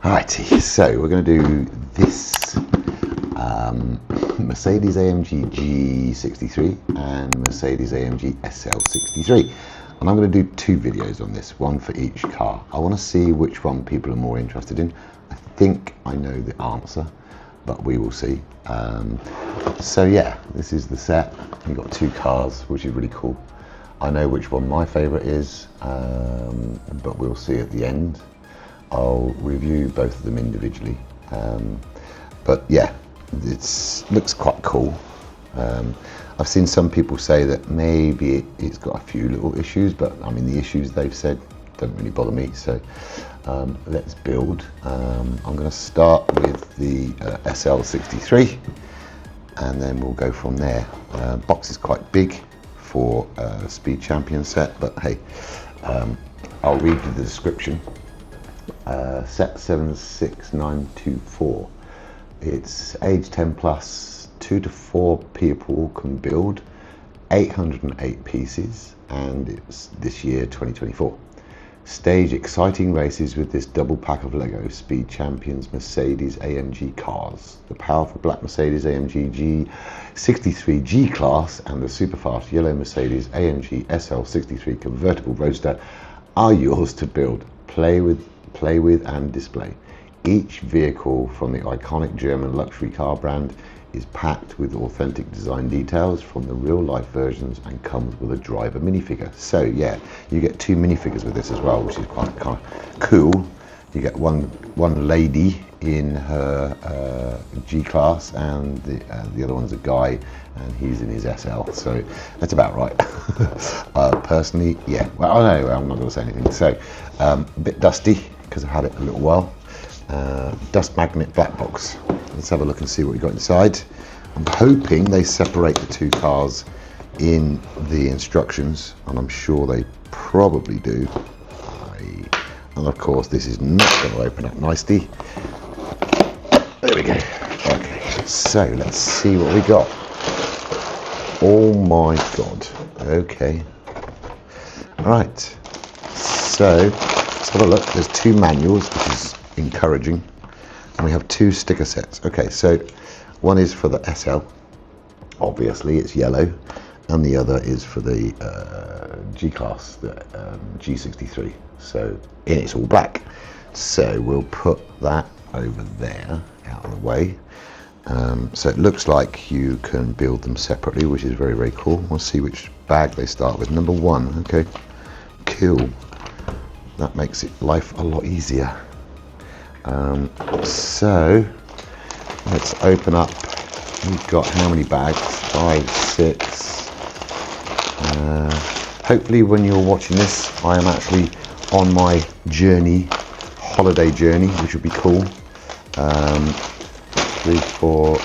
Alrighty, so we're going to do this Mercedes-AMG G63 and Mercedes-AMG SL63, and I'm going to do two videos on this, one for each car. I want to see which one people are more interested in. I think I know the answer, but we will see. So yeah, this is the set. We've got two cars, which is really cool. I know which one my favourite is, but we'll see at the end. I'll review both of them individually, but yeah, it looks quite cool. I've seen some people say that maybe it's got a few little issues, but I mean the issues they've said don't really bother me, so let's build. I'm going to start with the SL63 and then we'll go from there. Box is quite big for a Speed Champion set, but hey, I'll read you the description. Set 76924. It's age 10 plus, 2 to 4 people can build, 808 pieces, and it's this year 2024. Stage exciting races with this double pack of LEGO Speed Champions Mercedes-AMG cars. The powerful black Mercedes-AMG G63 G-Class and the super fast yellow Mercedes-AMG SL63 convertible roadster are yours to build, play with and display. Each vehicle from the iconic German luxury car brand is packed with authentic design details from the real life versions and comes with a driver minifigure. So yeah, you get two minifigures with this as well, which is quite kind of cool. You get one lady in her G-Class, and the other one's a guy, and he's in his SL. So that's about right. Personally, yeah. Well, I know I'm not going to say anything. So a bit dusty because I've had it a little while. Dust magnet black box. Let's have a look and see what we got inside. I'm hoping they separate the two cars in the instructions, and I'm sure they probably do. And of course this is not going to open up nicely. There we go. Okay, so let's see what we got. Oh my god. Okay. Alright, so let's have a look. There's two manuals, which is encouraging, and we have two sticker sets. Okay, so one is for the SL, obviously it's yellow, and the other is for the G-Class, the G63, so it's all black. So we'll put that over there out of the way. So it looks like you can build them separately, which is very, very cool. We'll see which bag they start with. Number one. Okay, cool. That makes life a lot easier. So let's open up. We've got how many bags? 5, 6. Hopefully when you're watching this, I am actually on my journey, holiday journey, which would be cool. 3, 4, 2.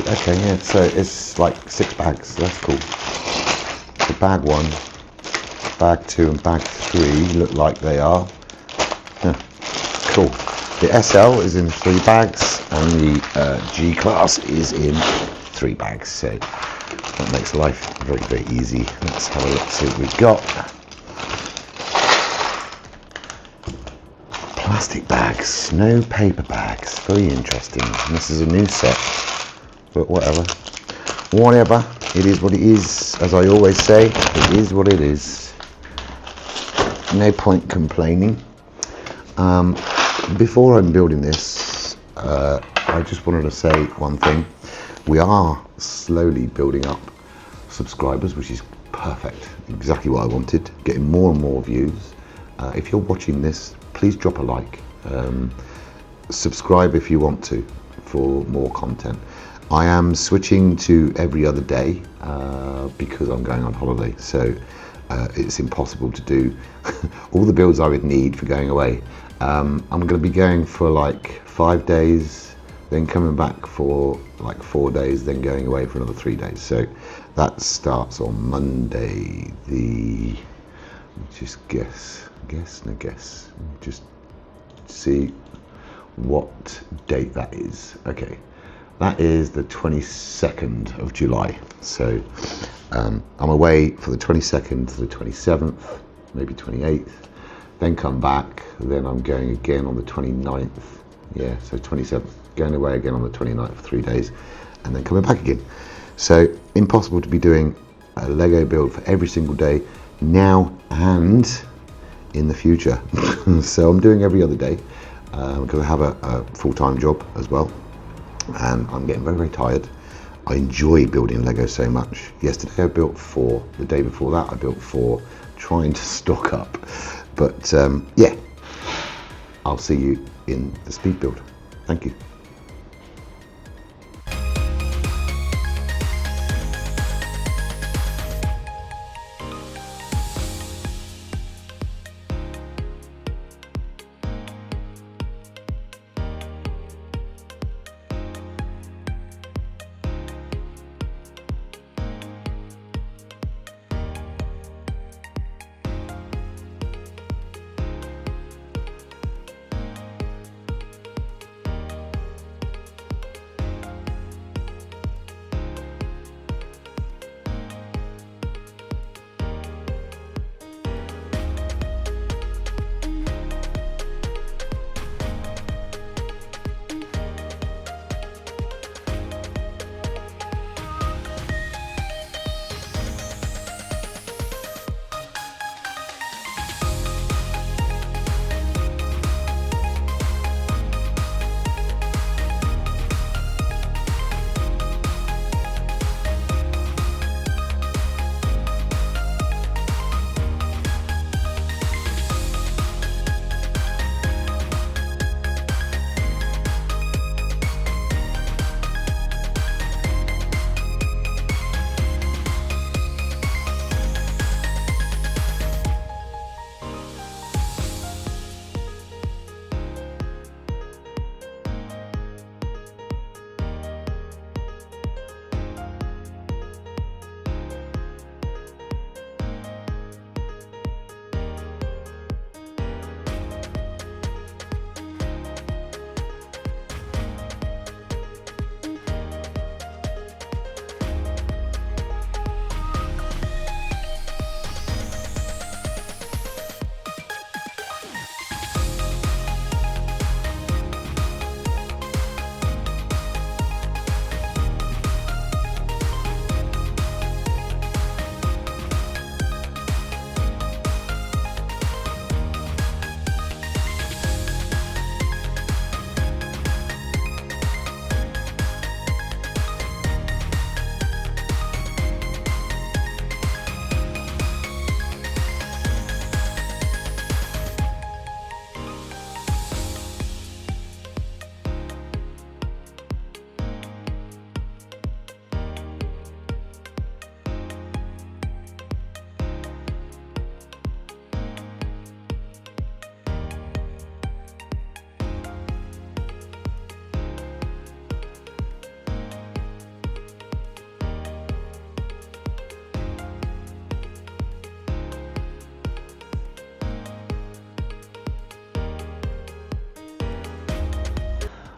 Okay, yeah, so it's like 6 bags. That's cool. So bag 1, bag 2 and bag 3 look like they are. Cool. The SL is in 3 bags and the G-Class is in 3 bags, so that makes life very, very easy. Let's have a look, see what we've got. Plastic bags, no paper bags. Very interesting. And this is a new set, but whatever. Whatever. It is what it is. As I always say, it is what it is. No point complaining. Before I'm building this, I just wanted to say one thing. We are slowly building up subscribers, which is perfect. Exactly what I wanted. Getting more and more views. If you're watching this, please drop a like. Subscribe if you want to for more content. I am switching to every other day because I'm going on holiday, so it's impossible to do all the builds I would need for going away. I'm going to be going for like 5 days, then coming back for like 4 days, then going away for another 3 days. So that starts on Monday, just see what date that is. Okay, that is the 22nd of July. So I'm away for the 22nd to the 27th, maybe 28th. then come back, then I'm going again on the 29th, yeah, so 27th, going away again on the 29th for 3 days, and then coming back again. So impossible to be doing a Lego build for every single day now and in the future. So I'm doing every other day because I have a full-time job as well, and I'm getting very, very tired. I enjoy building Lego so much. Yesterday I built 4, the day before that I built 4, trying to stock up. But yeah, I'll see you in the speed build. Thank you.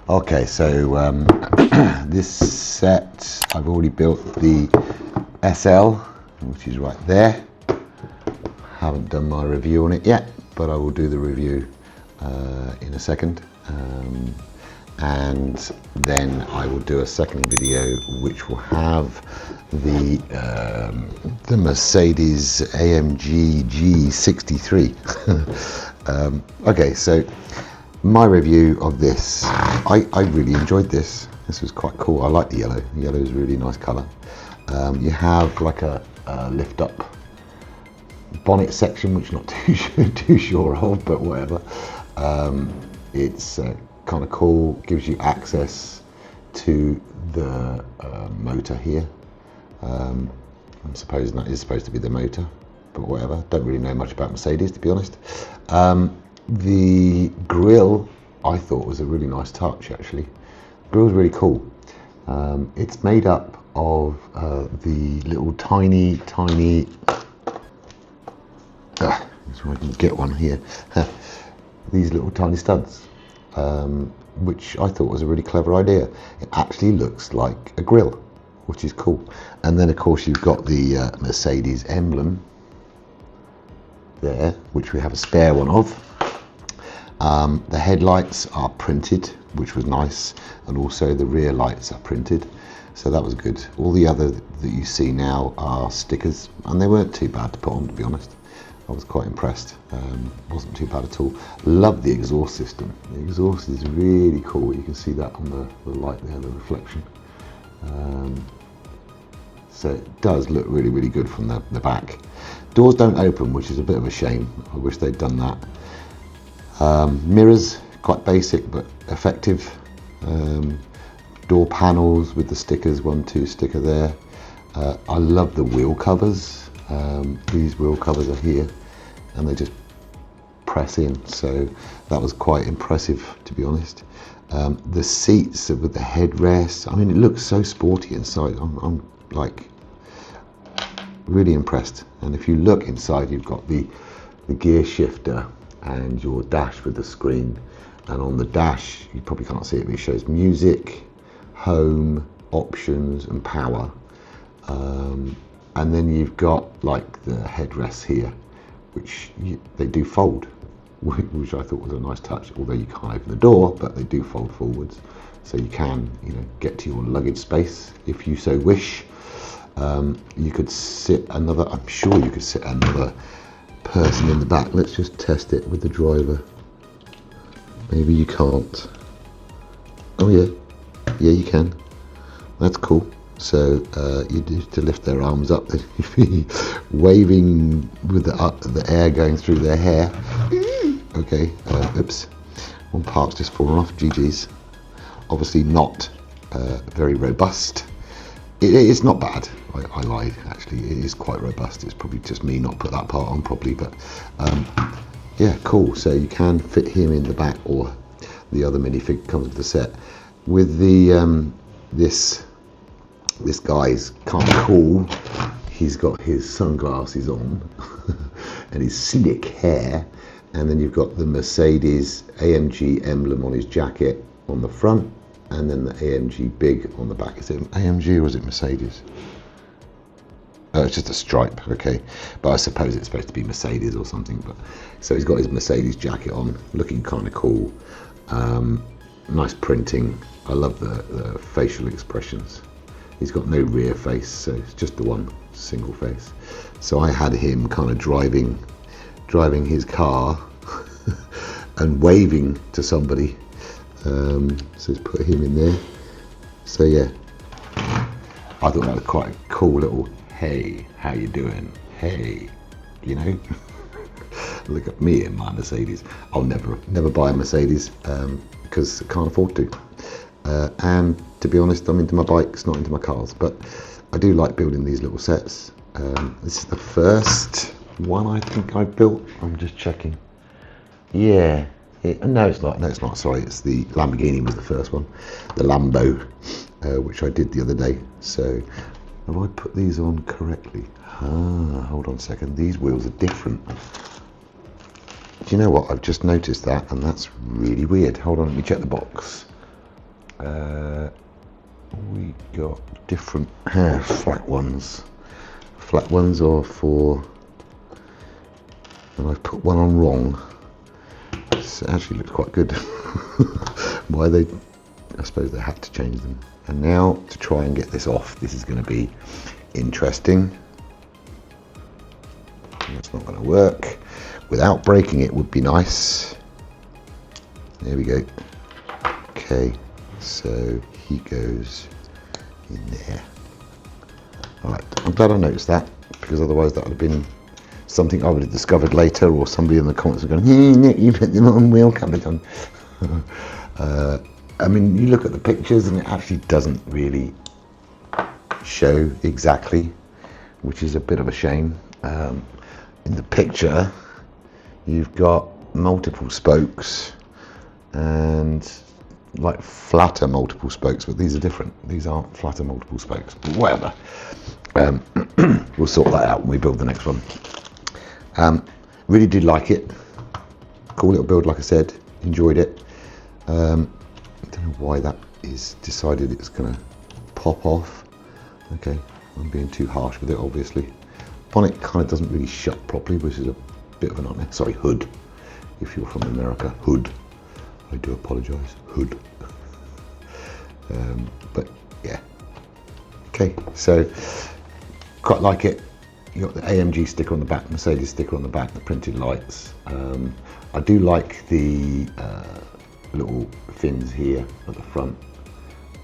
Okay, so this set, I've already built the SL, which is right there. Haven't done my review on it yet, but I will do the review in a second. And then I will do a second video which will have the Mercedes-AMG G63. Okay, so my review of this, I really enjoyed this. This was quite cool. I like the yellow. The yellow is a really nice colour. You have like a lift up bonnet section, which I'm not too sure of, but whatever. It's kind of cool, gives you access to the motor here. I'm supposing that is supposed to be the motor, but whatever. Don't really know much about Mercedes, to be honest. The grille I thought was a really nice touch, actually. The grille's really cool. It's made up of the little tiny so I can get one here. These little tiny studs, which I thought was a really clever idea. It actually looks like a grille, which is cool. And then of course you've got the Mercedes emblem there, which we have a spare one of. The headlights are printed, which was nice, and also the rear lights are printed, so that was good. All the other that you see now are stickers, and they weren't too bad to put on, to be honest. I was quite impressed. Wasn't too bad at all. Love the exhaust system. The exhaust is really cool. You can see that on the light there, the reflection. So it does look really, really good from the back. Doors don't open, which is a bit of a shame. I wish they'd done that. Mirrors, quite basic but effective. Door panels with the stickers, 1-2 sticker there. I love the wheel covers. These wheel covers are here and they just press in, so that was quite impressive, to be honest. The seats with the headrest, I mean, it looks so sporty inside. I'm like really impressed. And if you look inside, you've got the gear shifter and your dash with the screen, and on the dash you probably can't see it, but it shows music, home, options and power. And then you've got like the headrests here, which they do fold, which I thought was a nice touch, although you can't open the door, but they do fold forwards, so you can, you know, get to your luggage space if you so wish. You could sit another, I'm sure you could sit another person in the back. Let's just test it with the driver. Maybe you can't. Oh yeah, yeah you can. That's cool. So you do to lift their arms up, they'd be waving with the air going through their hair. Okay, oops, one part's just fallen off, GG's. Obviously not very robust. It's not bad, I lied, actually, it is quite robust. It's probably just me not put that part on properly, but yeah, cool. So you can fit him in the back, or the other minifig comes with the set. With the this guy's kind of cool. He's got his sunglasses on and his slick hair, and then you've got the Mercedes-AMG emblem on his jacket on the front, and then the AMG big on the back. Is it AMG or is it Mercedes? Oh, it's just a stripe, okay. But I suppose it's supposed to be Mercedes or something. But so he's got his Mercedes jacket on, looking kind of cool. Nice printing. I love the facial expressions. He's got no rear face, so it's just the one single face. So I had him kind of driving his car and waving to somebody. So let's put him in there. So yeah, I thought that was quite a cool little, hey, how you doing? Hey, you know, look at me in my Mercedes. I'll never buy a Mercedes because I can't afford to. And to be honest, I'm into my bikes, not into my cars, but I do like building these little sets. This is the first one I think I built. I'm just checking. Yeah, no it's not, sorry, it's the Lamborghini was the first one. The Lambo, which I did the other day. So have I put these on correctly? Hold on a second, these wheels are different. Do you know what, I've just noticed that, and that's really weird. Hold on, let me check the box. We got different flat ones. Flat ones are for, and I've put one on wrong. It actually looks quite good. Why I suppose they had to change them. And now to try and get this off, this is going to be interesting. It's not going to work. Without breaking it would be nice. There we go. Okay. So he goes in there. Alright, I'm glad I noticed that, because otherwise that would have been something I would have discovered later, or somebody in the comments would go, Nick, you put the wrong wheel covers on. I mean, you look at the pictures and it actually doesn't really show exactly, which is a bit of a shame. In the picture, you've got multiple spokes and like flatter multiple spokes, but these are different. These aren't flatter multiple spokes, but whatever. We'll sort that out when we build the next one. Really did like it. Cool little build, like I said. Enjoyed it. I don't know why that is decided it's gonna pop off. Okay, I'm being too harsh with it, obviously. Bonnet kind of doesn't really shut properly, which is a bit of a nightmare. Sorry, hood. If you're from America, hood. I do apologise, hood. But yeah. Okay, so quite like it. You got the AMG sticker on the back, Mercedes sticker on the back, the printed lights. I do like the little fins here at the front.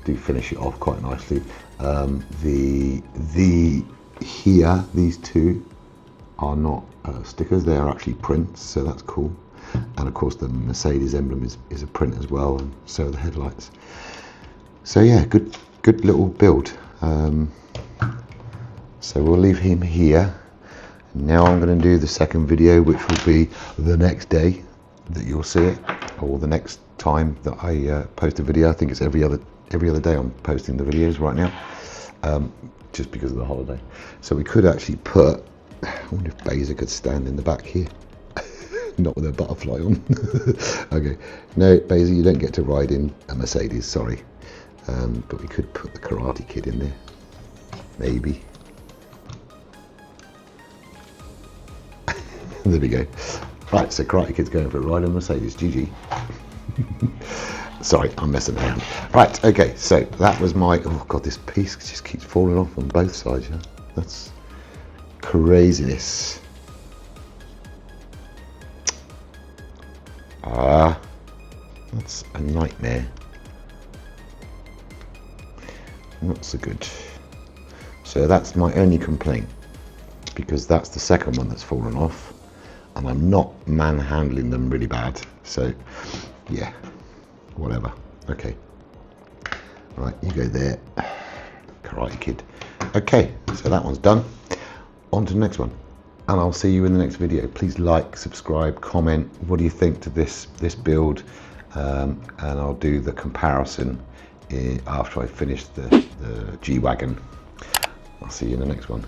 Do finish it off quite nicely. These two are not stickers, they are actually prints, so that's cool. And of course the Mercedes emblem is a print as well, and so are the headlights. So yeah, good little build. So we'll leave him here. Now I'm going to do the second video, which will be the next day that you'll see it, or the next time that I post a video. I think it's every other day I'm posting the videos right now, just because of the holiday. So we could actually put, I wonder if Beza could stand in the back here. Not with a butterfly on. Okay, no, Beza, you don't get to ride in a Mercedes, sorry. But we could put the Karate Kid in there, maybe. There we go. Right, so Karate Kid's going for a ride on Mercedes. GG. Sorry, I'm messing around. Right, okay, so that was my, oh god, this piece just keeps falling off on both sides. Yeah? That's craziness. That's a nightmare. Not so good. So that's my only complaint, because that's the second one that's fallen off, and I'm not manhandling them really bad. So yeah, whatever. Okay, right, you go there, Karate Kid. Okay, so that one's done. On to the next one, and I'll see you in the next video. Please like, subscribe, comment. What do you think to this build? And I'll do the comparison after I finish the G-Wagon. I'll see you in the next one.